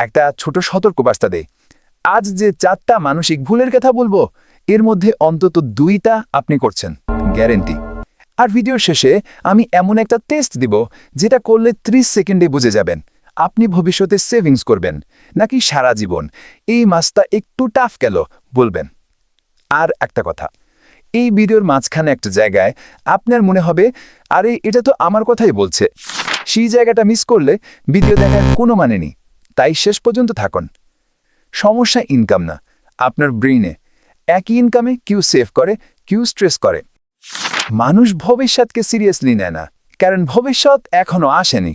একটা ছোট সতর্কবার্তা দেই। আজ যে 4টা মানসিক ভুলের কথা বলবো, এর মধ্যে অন্তত 2টা আপনি করছেন, গ্যারেন্টি। আর ভিডিওর শেষে আমি এমন একটা টেস্ট দিব যেটা করলে 30 সেকেন্ডে বুঝে যাবেন আপনি ভবিষ্যতে সেভিংস করবেন নাকি সারা জীবন। এই মাসটা একটু টাফ গেল বলবেন। আর একটা কথা, এই ভিডিওর মাঝখানে একটা জায়গায় আপনার মনে হবে, আরে এটা তো আমার কথাই বলছে। সেই জায়গাটা মিস করলে ভিডিও দেখার কোনো মানে নেই। তাই শেষ পর্যন্ত থাকুন। সমস্যা ইনকাম না, আপনার ব্রেইনে। একই ইনকামে কেউ সেভ করে, কেউ স্ট্রেস করে। মানুষ ভবিষ্যৎকে সিরিয়াসলি নেয় না, কারণ ভবিষ্যৎ এখনো আসেনি।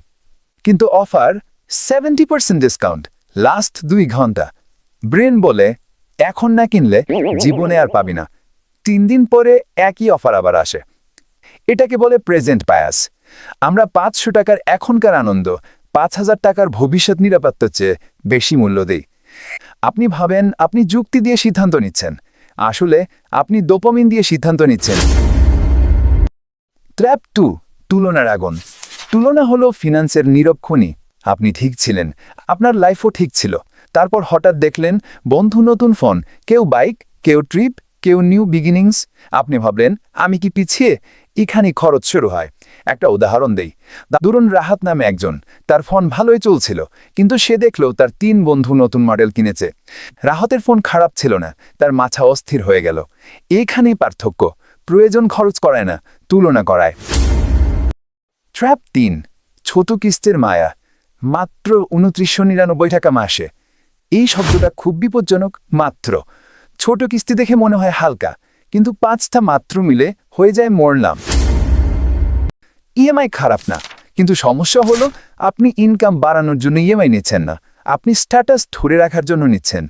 কিন্তু অফার 70% ডিসকাউন্ট লাস্ট 2 ঘন্টা। ব্রেন বলে এখন না কিনলে জীবনে আর পাবি না। 3 দিন পরে একই অফার আবার আসে। এটাকে বলে প্রেজেন্ট বায়াস। আমরা 500 টাকার এখনকার আনন্দ 5000 টাকার ভবিষ্যৎ নিরাপত্তার চেয়ে বেশি মূল্য দিই। আপনি ভাবেন আপনি যুক্তি দিয়ে সিদ্ধান্ত নিচ্ছেন, আসলে আপনি ডোপামিন দিয়ে সিদ্ধান্ত নিচ্ছেন। ট্র্যাপ 2, তুলনার আগুন। তুলনা হলো ফিনান্সের নীরব খনি। আপনি ঠিক ছিলেন, আপনার লাইফও ঠিক ছিল, তারপর হঠাৎ দেখলেন বন্ধু নতুন ফোন, কেউ বাইক, কেউ ট্রিপ, কেউ নিউ বিগিনিংস। আপনি ভাবলেন আমি কি পিছিয়ে? এখানেই খরচ শুরু হয়। একটা উদাহরণ দেই। ধরুন রাহাত নামে একজন, তার ফোন ভালোই চলছিল, কিন্তু সে দেখলো তার 3 বন্ধু নতুন মডেল কিনেছে। রাহাতের ফোন খারাপ ছিল না, তার মাথা অস্থির হয়ে গেল। এইখানেই পার্থক্য। প্রয়োজন খরচ করায় না, তুলনা করায়। ট্র্যাপ 3, ছোট কিস্তির মায়া। মাত্র 2999 টাকা মাসে। এই শব্দটা খুব বিপজ্জনক। মাত্র। ছোট কিস্তি দেখে মনে হয় হালকা, কিন্তু 5টা মাত্র মিলে হয়ে যায় মরলাম। ইএমআই খারাপ না, কিন্তু সমস্যা হলো আপনি ইনকাম বাড়ানোর জন্য ইএমআই নিচ্ছেন না, আপনি স্ট্যাটাস ধরে রাখার জন্য নিচ্ছেন।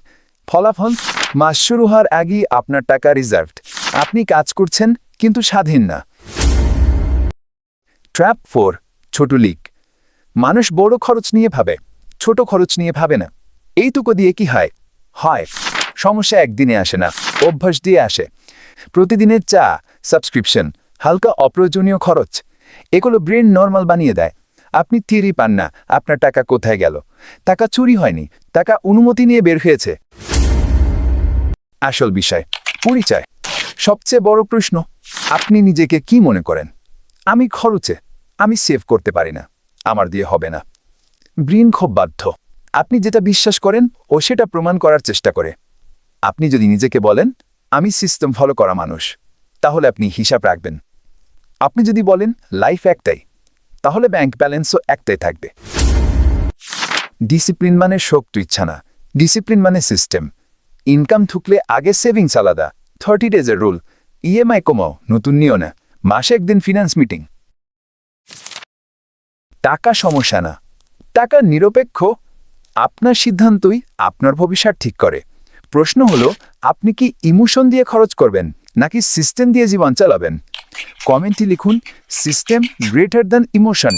ফলাফল, মাস শুরু হওয়ার আগেই আপনার টাকা রিজার্ভড। আপনি কাজ করছেন কিন্তু স্বাধীন না। ট্র্যাপ 4, ছোট লিক। মানুষ বড় খরচ নিয়ে ভাবে, ছোট খরচ নিয়ে ভাবে না। এইটুকু দিয়ে কি হয়? সমস্যা একদিনে আসে না, অভ্যাস দিয়ে আসে। প্রতিদিনের চা, সাবস্ক্রিপশন, হালকা অপ্রয়োজনীয় খরচ, এগুলো ব্রেন নর্মাল বানিয়ে দেয়। আপনি টেরই পান না আপনার টাকা কোথায় গেল। টাকা চুরি হয়নি, টাকা অনুমতি নিয়ে বের হয়েছে। আসল বিষয়, পরিচয়। সবচেয়ে বড় প্রশ্ন, আপনি নিজেকে কি মনে করেন? আমি খরচে, আমি সেভ করতে পারি না, আমার দিয়ে হবে না। ব্রেন খুব বাধ্য। আপনি যেটা বিশ্বাস করেন ও সেটা প্রমাণ করার চেষ্টা করে। আপনি যদি নিজেকে বলেন আমি সিস্টেম ফলো করা মানুষ, তাহলে আপনি হিসাব রাখবেন। আপনি যদি বলেন লাইফ একটাই, তাহলে ব্যাংক ব্যালেন্সও একটাই থাকবে। ডিসিপ্লিন মানে শক্ত ইচ্ছা না, ডিসিপ্লিন মানে সিস্টেম। ইনকাম ঠুকলে আগে সেভিংস আলাদা, 30 ডেজের রুল, ইএমআই কমাও, নতুন নিও না, মাসে একদিন ফিনান্স মিটিং। টাকা সমস্যা না, টাকা নিরপেক্ষ। আপনার সিদ্ধান্তই আপনার ভবিষ্যৎ ঠিক করে। প্রশ্ন হলো আপনি কি ইমোশন দিয়ে খরচ করবেন নাকি সিস্টেম দিয়ে জীবন চালাবেন? কমেন্টে লিখুন সিস্টেম গ্রেটার দ্যান ইমোশন।